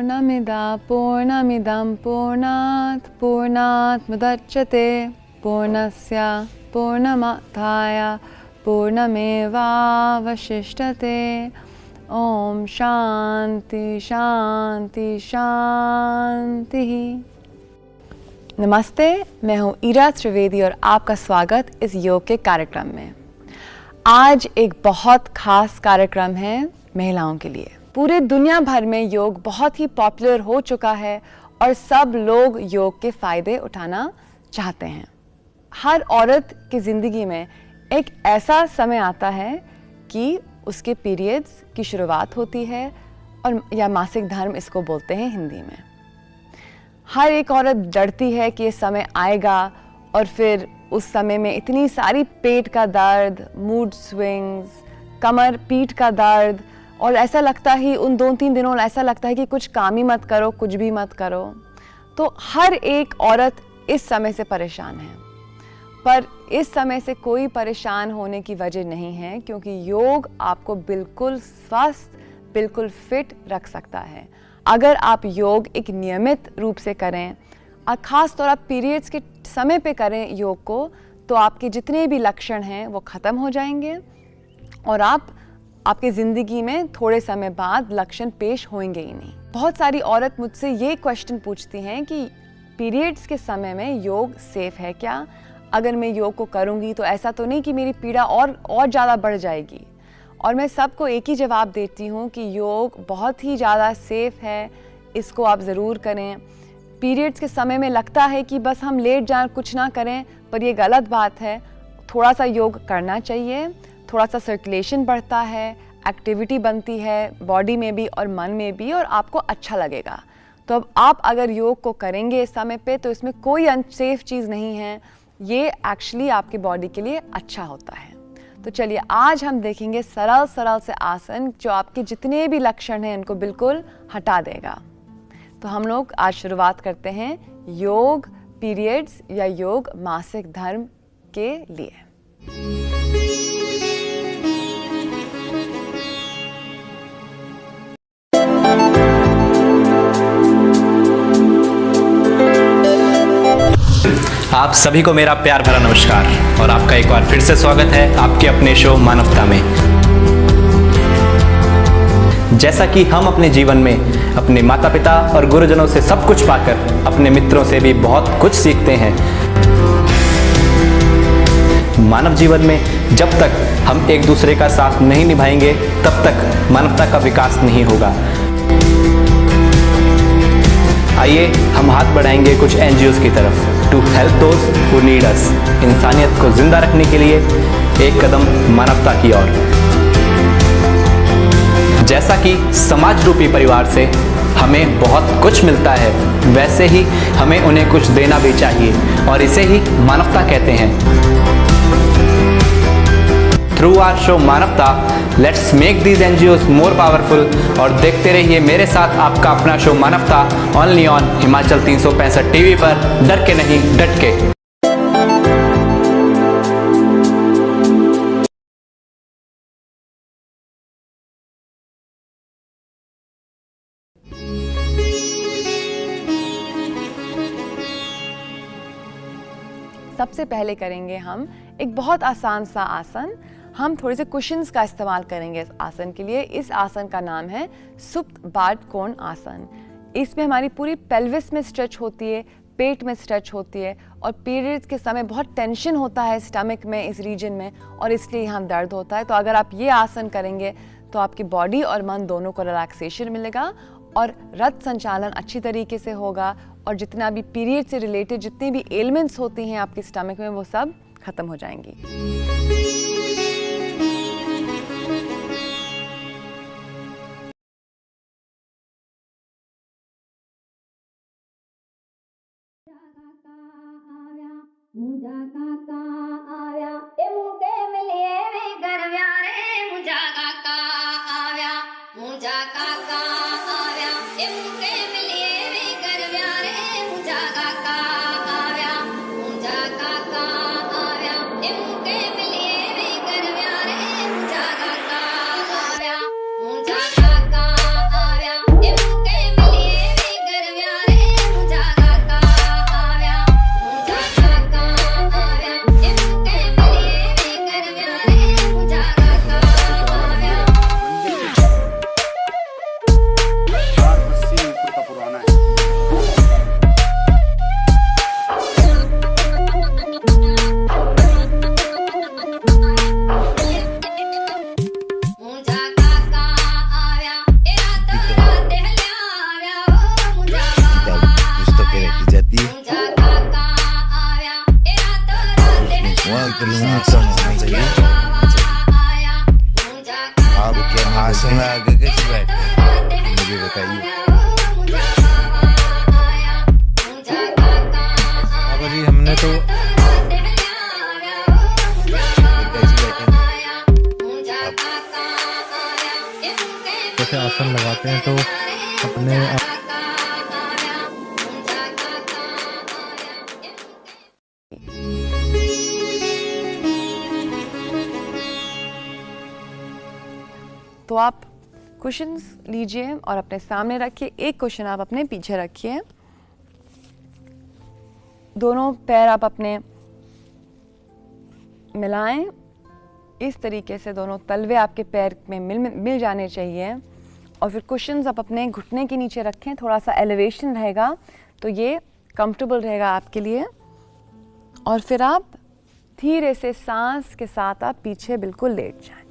पूर्णमिदं पूर्णात् पूर्णात् पूर्णस्य पूर्णमादाय पूर्णमेवावशिष्यते। ओम शांति शांति शांति। नमस्ते, मैं हूँ ईरा त्रिवेदी और आपका स्वागत इस योग के कार्यक्रम में। आज एक बहुत खास कार्यक्रम है महिलाओं के लिए। पूरे दुनिया भर में योग बहुत ही पॉपुलर हो चुका है और सब लोग योग के फ़ायदे उठाना चाहते हैं। हर औरत की ज़िंदगी में एक ऐसा समय आता है कि उसके पीरियड्स की शुरुआत होती है और या मासिक धर्म इसको बोलते हैं हिंदी में। हर एक औरत डरती है कि ये समय आएगा और फिर उस समय में इतनी सारी पेट का दर्द, मूड स्विंग्स, कमर पीठ का दर्द और ऐसा लगता ही उन 2-3 दिनों ऐसा लगता है कि कुछ काम ही मत करो, कुछ भी मत करो। तो हर एक औरत इस समय से परेशान है, पर इस समय से कोई परेशान होने की वजह नहीं है, क्योंकि योग आपको बिल्कुल स्वस्थ, बिल्कुल फिट रख सकता है। अगर आप योग एक नियमित रूप से करें और ख़ास तौर आप पीरियड्स के समय पे करें योग को, तो आपके जितने भी लक्षण हैं वो ख़त्म हो जाएंगे और आपकी ज़िंदगी में थोड़े समय बाद लक्षण पेश होंगे ही नहीं। बहुत सारी औरत मुझसे ये क्वेश्चन पूछती हैं कि पीरियड्स के समय में योग सेफ़ है क्या? अगर मैं योग को करूँगी तो ऐसा तो नहीं कि मेरी पीड़ा और ज़्यादा बढ़ जाएगी? और मैं सबको एक ही जवाब देती हूँ कि योग बहुत ही ज़्यादा सेफ़ है, इसको आप ज़रूर करें। पीरियड्स के समय में लगता है कि बस हम लेट जाएं, कुछ ना करें, पर ये गलत बात है। थोड़ा सा योग करना चाहिए, थोड़ा सा सर्कुलेशन बढ़ता है, एक्टिविटी बनती है बॉडी में भी और मन में भी, और आपको अच्छा लगेगा। तो अब आप अगर योग को करेंगे इस समय पे तो इसमें कोई अनसेफ चीज़ नहीं है, ये एक्चुअली आपके बॉडी के लिए अच्छा होता है। तो चलिए आज हम देखेंगे सरल से आसन जो आपके जितने भी लक्षण हैं इनको बिल्कुल हटा देगा। तो हम लोग आज शुरुआत करते हैं योग पीरियड्स या योग मासिक धर्म के लिए। आप सभी को मेरा प्यार भरा नमस्कार और आपका एक बार फिर से स्वागत है आपके अपने शो मानवता में। जैसा कि हम अपने जीवन में अपने माता पिता और गुरुजनों से सब कुछ पाकर अपने मित्रों से भी बहुत कुछ सीखते हैं, मानव जीवन में जब तक हम एक दूसरे का साथ नहीं निभाएंगे तब तक मानवता का विकास नहीं होगा। आइए हम हाथ बढ़ाएंगे कुछ एनजीओज की तरफ, to help those who need us. इंसानियत को जिंदा रखने के लिए एक कदम मानवता की ओर। जैसा कि समाज रूपी परिवार से हमें बहुत कुछ मिलता है, वैसे ही हमें उन्हें कुछ देना भी चाहिए और इसे ही मानवता कहते हैं। थ्रू आवर शो मानवता, let's make these NGOs more powerful. और देखते रहिए मेरे साथ आपका अपना शो मानवता, ओनली ऑन हिमाचल 365 टीवी पर, डर के नहीं डट के। सबसे पहले करेंगे हम एक बहुत आसान सा आसन। हम थोड़े से कुशन्स का इस्तेमाल करेंगे इस आसन के लिए। इस आसन का नाम है सुप्त बार्ड कोण आसन। इसमें हमारी पूरी पेल्विस में स्ट्रेच होती है, पेट में स्ट्रेच होती है और पीरियड्स के समय बहुत टेंशन होता है स्टमक में, इस रीजन में, और इसलिए यहाँ दर्द होता है। तो अगर आप ये आसन करेंगे तो आपकी बॉडी और मन दोनों को रिलैक्सेशन मिलेगा और रक्त संचालन अच्छी तरीके से होगा और जितना भी पीरियड से रिलेटेड जितनी भी एलिमेंट्स होती हैं आपके स्टमक में वो सब खत्म हो जाएंगी। मुझा काका आया ए मुके मिलिए वे गरव्या रे। मुझा काका आया, मुझा काका आया ए मुके मिलिए वे गरव्या रे। मुझा काका आया, मुझा काका आया ए मुके मिलिए वे गरव्या रे। मुझा काका आया, मुझा काका आया ए मुके मिलिए 1 किलोमीटर होना चाहिए। आपके आसन में आगे कैसे बैठे मुझे बताइए। बाबा जी हमने तो जैसे आसन लगाते हैं तो अपने तो आप कुशन्स लीजिए और अपने सामने रखिए। एक कुशन आप अपने पीछे रखिए। दोनों पैर आप अपने मिलाएं इस तरीके से, दोनों तलवे आपके पैर में मिल जाने चाहिए। और फिर कुशन्स आप अपने घुटने के नीचे रखें, थोड़ा सा एलिवेशन रहेगा तो ये कंफर्टेबल रहेगा आपके लिए। और फिर आप धीरे से सांस के साथ आप पीछे बिल्कुल लेट जाएं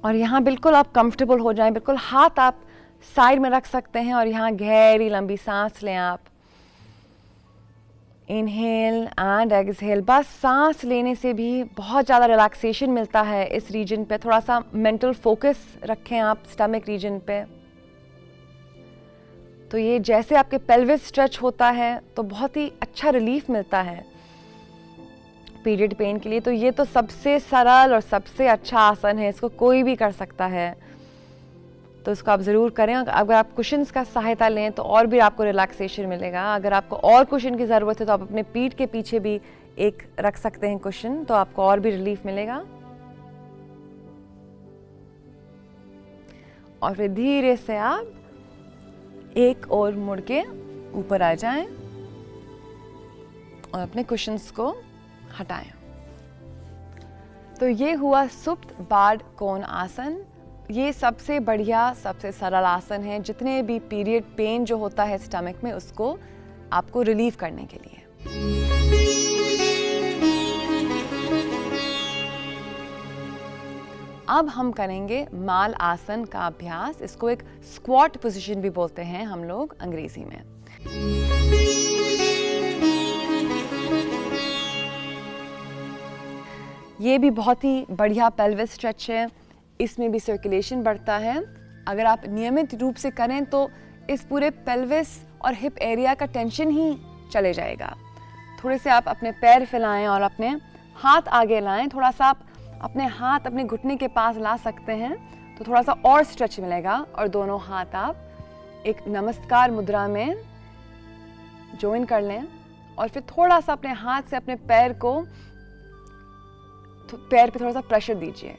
और यहाँ बिल्कुल आप कंफर्टेबल हो जाएं। बिल्कुल हाथ आप साइड में रख सकते हैं और यहाँ गहरी लंबी सांस लें आप। Inhale and exhale. बस सांस लेने से भी बहुत ज़्यादा रिलैक्सेशन मिलता है इस रीजन पे। थोड़ा सा मेंटल फोकस रखें आप स्टमक रीजन पे। तो ये जैसे आपके पेल्विस स्ट्रेच होता है तो बहुत ही अच्छा रिलीफ मिलता है पीरियड पेन के लिए। तो ये तो सबसे सरल और सबसे अच्छा आसन है, इसको कोई भी कर सकता है, तो इसको आप ज़रूर करें। अगर आप कुशन्स का सहायता लें तो और भी आपको रिलैक्सेशन मिलेगा। अगर आपको और कुशन की ज़रूरत है तो आप अपने पीठ के पीछे भी एक रख सकते हैं कुशन, तो आपको और भी रिलीफ मिलेगा। और फिर धीरे से आप एक और मुड़ के ऊपर आ जाएं और अपने कुशन्स को हटाएं। तो ये हुआ सुप्त बार्ड कोण आसन। ये सबसे बढ़िया, सबसे सरल आसन है जितने भी पीरियड पेन जो होता है स्टमक में उसको आपको रिलीव करने के लिए। अब हम करेंगे माल आसन का अभ्यास। इसको एक स्क्वाट पोजीशन भी बोलते हैं हम लोग अंग्रेजी में। ये भी बहुत ही बढ़िया पेल्विस स्ट्रेच है, इसमें भी सर्कुलेशन बढ़ता है। अगर आप नियमित रूप से करें तो इस पूरे पेल्विस और हिप एरिया का टेंशन ही चले जाएगा। थोड़े से आप अपने पैर फैलाएं और अपने हाथ आगे लाएं। थोड़ा सा आप अपने हाथ अपने घुटने के पास ला सकते हैं तो थोड़ा सा और स्ट्रेच मिलेगा। और दोनों हाथ आप एक नमस्कार मुद्रा में ज्वाइन कर लें और फिर थोड़ा सा अपने हाथ से अपने पैर पे थोड़ा सा प्रेशर दीजिए।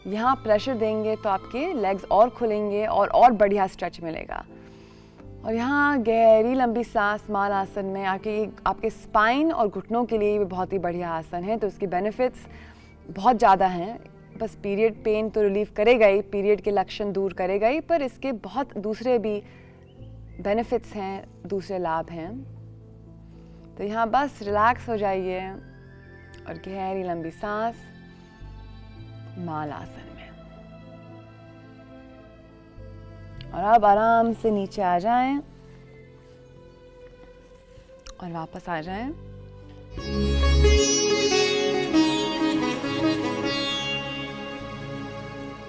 यहाँ प्रेशर देंगे तो आपके लेग्स और खुलेंगे और बढ़िया स्ट्रेच मिलेगा। और यहाँ गहरी लंबी सांस माल आसन में आपके स्पाइन और घुटनों के लिए भी बहुत ही बढ़िया आसन है। तो इसकी बेनिफिट्स बहुत ज़्यादा हैं। बस पीरियड पेन तो रिलीव करेगा ही, पीरियड के लक्षण दूर करेगा ही, पर इसके बहुत दूसरे भी बेनिफिट्स हैं, दूसरे लाभ हैं। तो यहाँ बस रिलैक्स हो जाइए और गहरी लंबी सांस माल आसन में। और अब आराम से नीचे आ जाएं और वापस आ जाएं।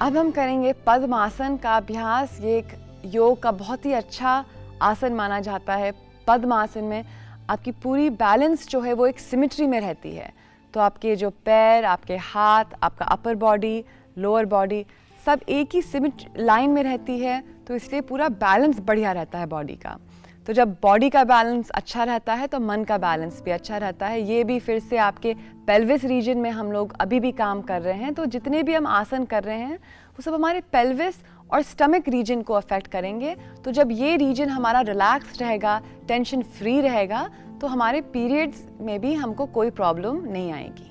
अब हम करेंगे पद्मासन का अभ्यास। ये एक योग का बहुत ही अच्छा आसन माना जाता है। पद्मासन में आपकी पूरी बैलेंस जो है वो एक सिमेट्री में रहती है। तो आपके जो पैर, आपके हाथ, आपका अपर बॉडी, लोअर बॉडी सब एक ही सिमेट्री लाइन में रहती है। तो इसलिए पूरा बैलेंस बढ़िया रहता है बॉडी का। तो जब बॉडी का बैलेंस अच्छा रहता है तो मन का बैलेंस भी अच्छा रहता है। ये भी फिर से आपके पेल्विस रीजन में हम लोग अभी भी काम कर रहे हैं। तो जितने भी हम आसन कर रहे हैं वो सब हमारे पेल्विस और स्टमक रीजन को अफेक्ट करेंगे। तो जब ये रीजन हमारा रिलैक्स रहेगा, टेंशन फ्री रहेगा, तो हमारे पीरियड्स में भी हमको कोई प्रॉब्लम नहीं आएगी।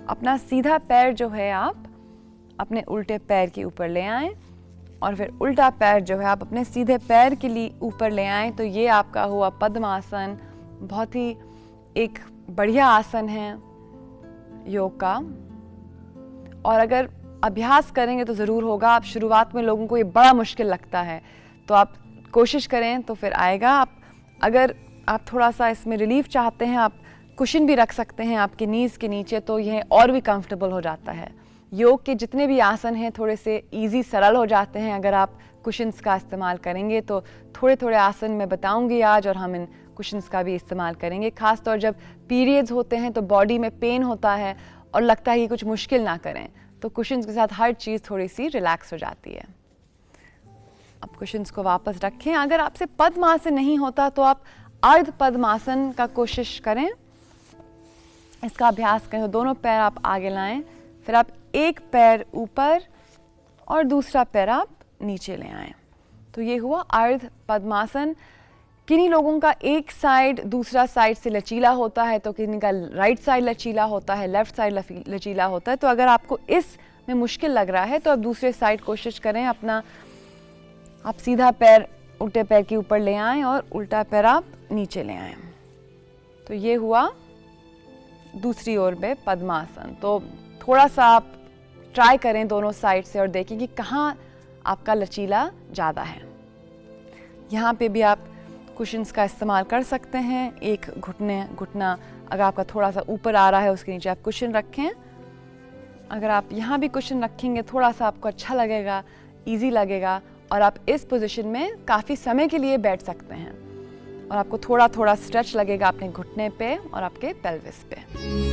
अपना सीधा पैर जो है आप अपने उल्टे पैर के ऊपर ले आएं और फिर उल्टा पैर जो है आप अपने सीधे पैर के लिए ऊपर ले आएं। तो ये आपका हुआ पद्मासन। बहुत ही एक बढ़िया आसन है योग का। और अगर अभ्यास करेंगे तो ज़रूर होगा। आप शुरुआत में लोगों को ये बड़ा मुश्किल लगता है तो आप कोशिश करें तो फिर आएगा। आप अगर आप थोड़ा सा इसमें रिलीफ चाहते हैं, आप कुशन भी रख सकते हैं आपके नीज़ के नीचे, तो यह और भी कंफर्टेबल हो जाता है। योग के जितने भी आसन हैं थोड़े से इजी सरल हो जाते हैं अगर आप कुशन्स का इस्तेमाल करेंगे। तो थोड़े थोड़े आसन मैं बताऊंगी आज, और हम इन कुशन्स का भी इस्तेमाल करेंगे। ख़ास तौर जब पीरियड्स होते हैं तो बॉडी में पेन होता है और लगता है कि कुछ मुश्किल ना करें, तो कुशन्स के साथ हर चीज़ थोड़ी सी रिलैक्स हो जाती है। अब कुशन्स को वापस रखें। अगर आपसे पद्मासन नहीं होता तो आप अर्ध पद्मासन का कोशिश करें, इसका अभ्यास करें। तो दोनों पैर आप आगे लाएं, फिर आप एक पैर ऊपर और दूसरा पैर आप नीचे ले आएं। तो ये हुआ अर्ध पद्मासन। किन्हीं लोगों का एक साइड दूसरा साइड से लचीला होता है, तो किन्हीं का राइट साइड लचीला होता है, लेफ्ट साइड लचीला होता है। तो अगर आपको इसमें मुश्किल लग रहा है तो आप दूसरे साइड कोशिश करें। अपना आप सीधा पैर उल्टे पैर के ऊपर ले आएं और उल्टा पैर आप नीचे ले आएं। तो ये हुआ दूसरी ओर में पद्मासन। तो थोड़ा सा आप ट्राई करें दोनों साइड से और देखें कि कहाँ आपका लचीला ज़्यादा है। यहाँ पे भी आप कुशन्स का इस्तेमाल कर सकते हैं। एक घुटना अगर आपका थोड़ा सा ऊपर आ रहा है उसके नीचे आप कुशन रखें। अगर आप यहाँ भी कुशन रखेंगे थोड़ा सा आपको अच्छा लगेगा, इजी लगेगा, और आप इस पोजीशन में काफ़ी समय के लिए बैठ सकते हैं और आपको थोड़ा थोड़ा स्ट्रेच लगेगा अपने घुटने पे और आपके पेल्विस पे।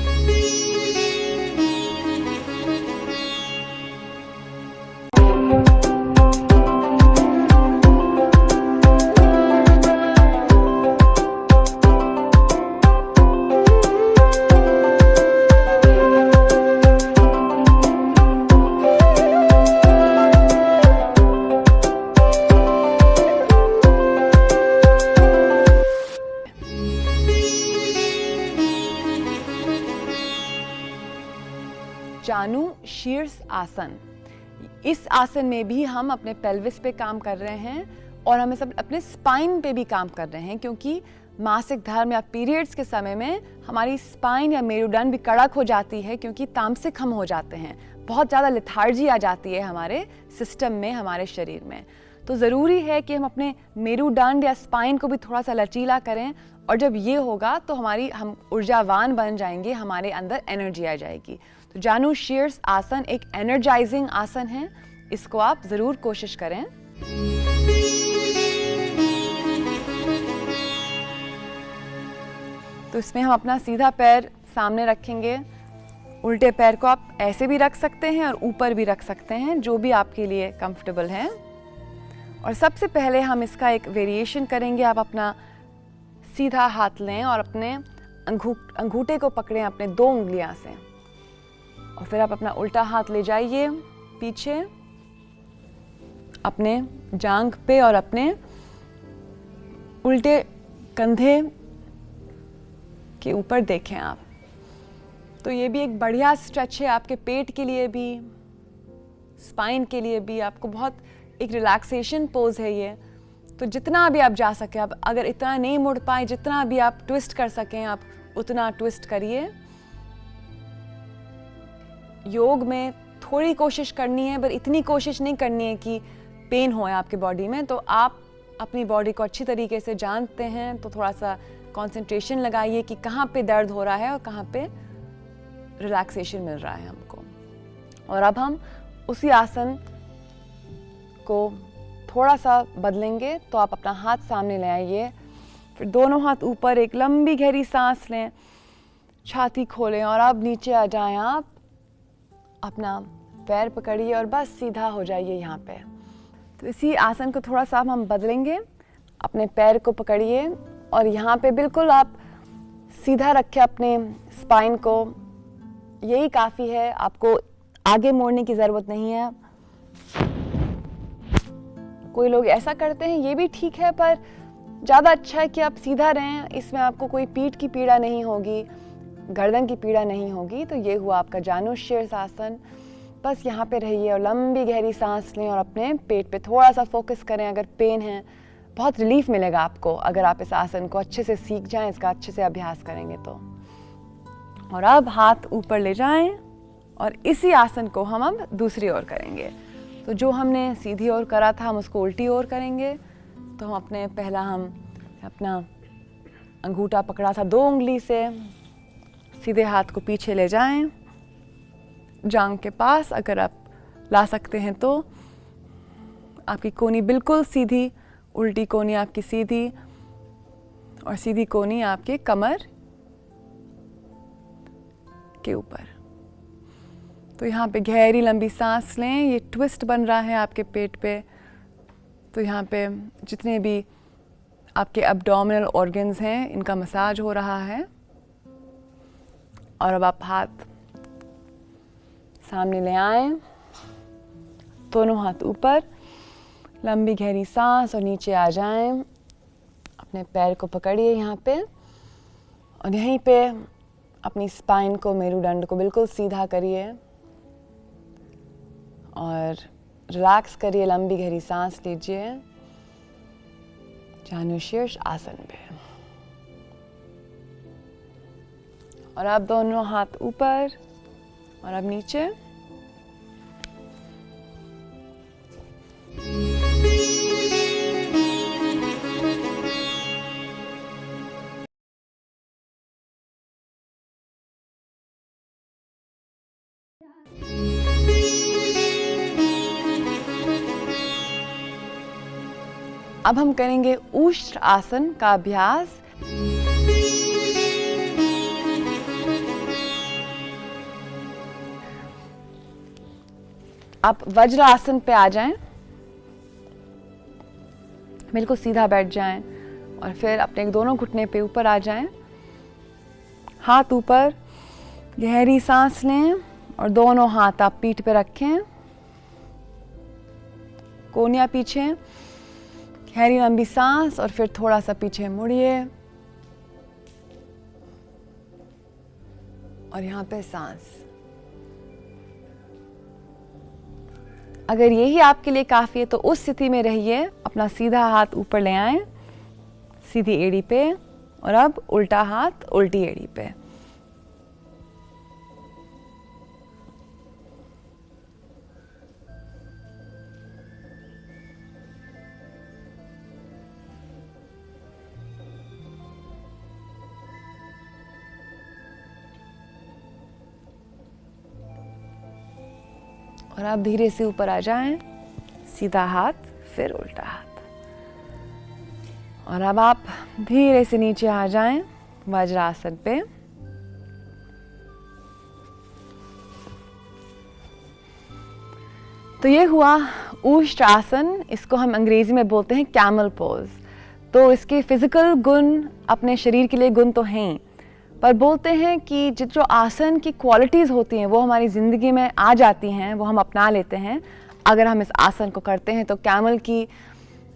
जानु शीर्ष आसन। इस आसन में भी हम अपने पेल्विस पे काम कर रहे हैं और हमें सब अपने स्पाइन पे भी काम कर रहे हैं, क्योंकि मासिक धर्म या पीरियड्स के समय में हमारी स्पाइन या मेरुदंड भी कड़क हो जाती है, क्योंकि तामसिक हम हो जाते हैं, बहुत ज़्यादा लेथार्जी आ जाती है हमारे सिस्टम में, हमारे शरीर में। तो ज़रूरी है कि हम अपने मेरुदंड या स्पाइन को भी थोड़ा सा लचीला करें, और जब ये होगा तो हम ऊर्जावान बन जाएंगे, हमारे अंदर एनर्जी आ जाएगी। तो जानु शीर्ष आसन एक एनर्जाइजिंग आसन है, इसको आप ज़रूर कोशिश करें। तो इसमें हम अपना सीधा पैर सामने रखेंगे, उल्टे पैर को आप ऐसे भी रख सकते हैं और ऊपर भी रख सकते हैं, जो भी आपके लिए कंफर्टेबल है। और सबसे पहले हम इसका एक वेरिएशन करेंगे। आप अपना सीधा हाथ लें और अपने अंगूठे को पकड़ें अपने 2 उंगलियां से, और फिर आप अपना उल्टा हाथ ले जाइए पीछे अपने जांघ पे और अपने उल्टे कंधे के ऊपर देखें आप। तो ये भी एक बढ़िया स्ट्रेच है आपके पेट के लिए भी, स्पाइन के लिए भी। आपको बहुत एक रिलैक्सेशन पोज है ये। तो जितना भी आप जा सके, आप अगर इतना नहीं मुड़ पाए, जितना भी आप ट्विस्ट कर सकें आप उतना ट्विस्ट करिए। योग में थोड़ी कोशिश करनी है, पर इतनी कोशिश नहीं करनी है कि पेन हो आपके बॉडी में। तो आप अपनी बॉडी को अच्छी तरीके से जानते हैं, तो थोड़ा सा कंसंट्रेशन लगाइए कि कहाँ पे दर्द हो रहा है और कहाँ पे रिलैक्सेशन मिल रहा है हमको। और अब हम उसी आसन को थोड़ा सा बदलेंगे। तो आप अपना हाथ सामने ले आइए, फिर दोनों हाथ ऊपर, एक लंबी गहरी सांस लें, छाती खोलें और अब नीचे आ जाएं। आप अपना पैर पकड़िए और बस सीधा हो जाइए यहाँ पे। तो इसी आसन को थोड़ा सा हम बदलेंगे। अपने पैर को पकड़िए और यहाँ पे बिल्कुल आप सीधा रखें अपने स्पाइन को, यही काफ़ी है, आपको आगे मोड़ने की ज़रूरत नहीं है। कोई लोग ऐसा करते हैं, ये भी ठीक है, पर ज़्यादा अच्छा है कि आप सीधा रहें। इसमें आपको कोई पीठ की पीड़ा नहीं होगी, गर्दन की पीड़ा नहीं होगी। तो ये हुआ आपका जानु शीर्ष आसन। बस यहाँ पे रहिए और लंबी गहरी सांस लें और अपने पेट पे थोड़ा सा फोकस करें। अगर पेन है, बहुत रिलीफ मिलेगा आपको अगर आप इस आसन को अच्छे से सीख जाएं, इसका अच्छे से अभ्यास करेंगे तो। और अब हाथ ऊपर ले जाएं और इसी आसन को हम अब दूसरी ओर करेंगे। तो जो हमने सीधी ओर करा था हम उसको उल्टी ओर करेंगे। तो हम अपना अंगूठा पकड़ा था 2 उंगली से, सीधे हाथ को पीछे ले जाएं, जांघ के पास अगर आप ला सकते हैं तो। आपकी कोहनी बिल्कुल सीधी, उल्टी कोहनी आपकी सीधी और सीधी कोहनी आपके कमर के ऊपर। तो यहाँ पे गहरी लंबी सांस लें, ये ट्विस्ट बन रहा है आपके पेट पे। तो यहाँ पे जितने भी आपके एब्डोमिनल ऑर्गन्स हैं इनका मसाज हो रहा है। और अब आप हाथ सामने ले आएं, दोनों हाथ ऊपर, लंबी गहरी सांस और नीचे आ जाएं। अपने पैर को पकड़िए यहाँ पे और यहीं पे अपनी स्पाइन को, मेरुदंड को बिल्कुल सीधा करिए और रिलैक्स करिए, लंबी गहरी सांस लीजिए जानुशीर्ष आसन पे। और अब दोनों हाथ ऊपर और अब नीचे। अब हम करेंगे उष्ट्र आसन का अभ्यास। आप वज्र आसन पे आ जाएं, बिल्कुल सीधा बैठ जाएं और फिर अपने दोनों घुटने पे ऊपर आ जाएं, हाथ ऊपर, गहरी सांस लें और दोनों हाथ आप पीठ पे रखें, कोहनियां पीछे, गहरी लंबी सांस और फिर थोड़ा सा पीछे मुड़िए और यहाँ पे सांस। अगर यही आपके लिए काफ़ी है तो उस स्थिति में रहिए, अपना सीधा हाथ ऊपर ले आएं, सीधी एड़ी पे, और अब उल्टा हाथ उल्टी एड़ी पे। और आप धीरे से ऊपर आ जाएं, सीधा हाथ फिर उल्टा हाथ। और अब आप धीरे से नीचे आ जाएं वज्रासन पे। तो ये हुआ उष्ट्र आसन, इसको हम अंग्रेजी में बोलते हैं कैमल पोज। तो इसके फिजिकल गुण, अपने शरीर के लिए गुण तो हैं ही, पर बोलते हैं कि जो आसन की क्वालिटीज़ होती हैं वो हमारी ज़िंदगी में आ जाती हैं, वो हम अपना लेते हैं अगर हम इस आसन को करते हैं। तो कैमल की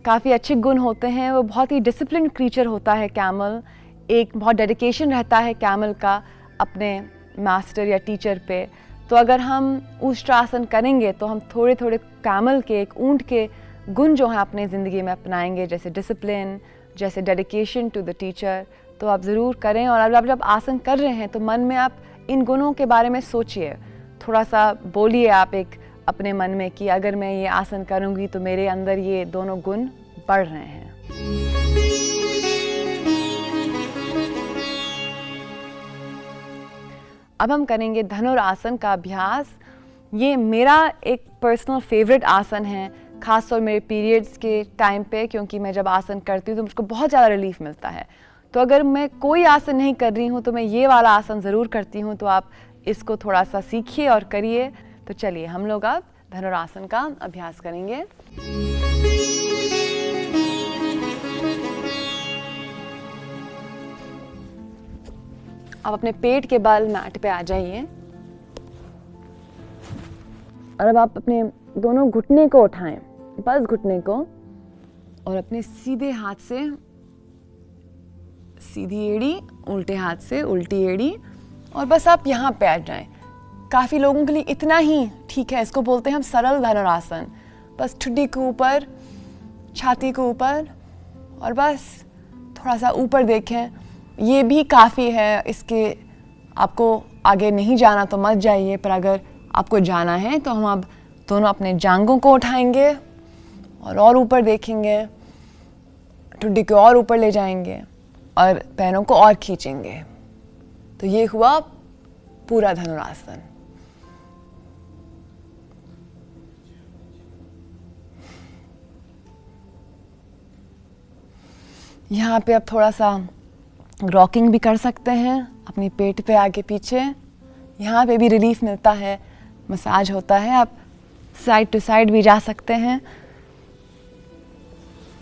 काफ़ी अच्छे गुण होते हैं, वो बहुत ही डिसिप्लिन क्रीचर होता है कैमल, एक बहुत डेडिकेशन रहता है कैमल का अपने मास्टर या टीचर पे। तो अगर हम उष्ट्र आसन करेंगे तो हम थोड़े थोड़े कैमल के, एक ऊंट के गुण जो हैं अपने ज़िंदगी में अपनाएंगे, जैसे डिसिप्लिन, जैसे डेडिकेशन टू द टीचर। तो आप ज़रूर करें। और अब जब आसन कर रहे हैं तो मन में आप इन गुणों के बारे में सोचिए, थोड़ा सा बोलिए आप एक अपने मन में कि अगर मैं ये आसन करूँगी तो मेरे अंदर ये दोनों गुण बढ़ रहे हैं। अब हम करेंगे धनुरासन का अभ्यास। ये मेरा एक पर्सनल फेवरेट आसन है, खासतौर मेरे पीरियड्स के टाइम पे, क्योंकि मैं जब आसन करती हूँ तो मुझको बहुत ज़्यादा रिलीफ मिलता है। तो अगर मैं कोई आसन नहीं कर रही हूँ तो मैं ये वाला आसन ज़रूर करती हूँ। तो आप इसको थोड़ा सा सीखिए और करिए। तो चलिए हम लोग अब धनुरासन का अभ्यास करेंगे। अब अपने पेट के बल मैट पे आ जाइए और अब आप अपने दोनों घुटने को उठाएं, बस घुटने को, और अपने सीधे हाथ से सीधी एड़ी, उल्टे हाथ से उल्टी एड़ी, और बस आप यहाँ पे आ जाएं। काफ़ी लोगों के लिए इतना ही ठीक है, इसको बोलते हैं हम सरल धनुरासन। बस ठुड्डी के ऊपर, छाती के ऊपर, और बस थोड़ा सा ऊपर देखें, ये भी काफ़ी है। इसके आपको आगे नहीं जाना तो मत जाइए, पर अगर आपको जाना है तो हम अब दोनों अपने जांघों को उठाएंगे और ऊपर देखेंगे, ठुड्डी को और ऊपर ले जाएंगे और पैरों को और खींचेंगे। तो ये हुआ पूरा धनुरासन। यहाँ पे आप थोड़ा सा रॉकिंग भी कर सकते हैं अपनी पेट पे आगे पीछे। यहाँ पे भी रिलीफ मिलता है, मसाज होता है। आप साइड टू साइड भी जा सकते हैं,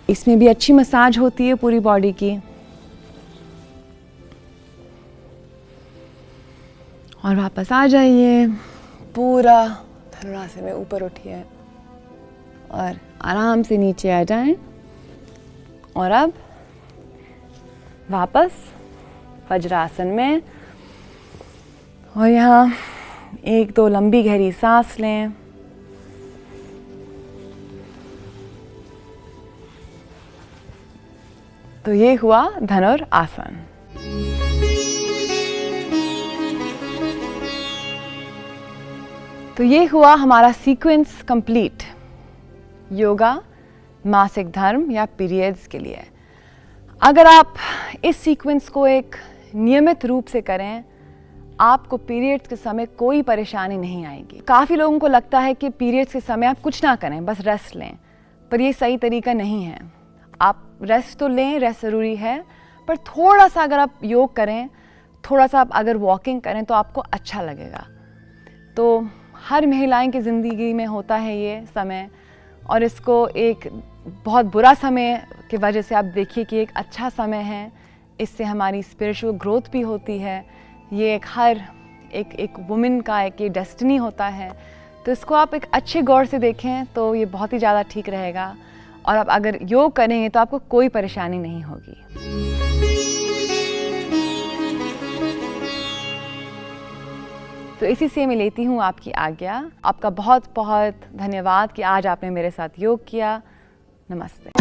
इसमें भी अच्छी मसाज होती है पूरी बॉडी की। और वापस आ जाइए, पूरा धनुरासन में ऊपर उठिए और आराम से नीचे आ जाएं। और अब वापस वज्रासन में, और यहाँ 1-2 लंबी गहरी सांस लें। तो ये हुआ धनुरासन। तो ये हुआ हमारा सीक्वेंस कंप्लीट योगा मासिक धर्म या पीरियड्स के लिए। अगर आप इस सीक्वेंस को एक नियमित रूप से करें, आपको पीरियड्स के समय कोई परेशानी नहीं आएगी। काफ़ी लोगों को लगता है कि पीरियड्स के समय आप कुछ ना करें, बस रेस्ट लें, पर ये सही तरीका नहीं है। आप रेस्ट तो लें, रेस्ट ज़रूरी है, पर थोड़ा सा अगर आप योग करें, थोड़ा सा आप अगर वॉकिंग करें तो आपको अच्छा लगेगा। तो हर महिलाएं की ज़िंदगी में होता है ये समय, और इसको एक बहुत बुरा समय की वजह से आप देखिए कि एक अच्छा समय है। इससे हमारी स्पिरिचुअल ग्रोथ भी होती है। ये एक वुमेन का एक ये डेस्टिनी होता है। तो इसको आप एक अच्छे गौर से देखें तो ये बहुत ही ज़्यादा ठीक रहेगा। और आप अगर योग करेंगे तो आपको कोई परेशानी नहीं होगी। तो इसी से मैं लेती हूँ आपकी आज्ञा। आपका बहुत बहुत धन्यवाद कि आज आपने मेरे साथ योग किया। नमस्ते।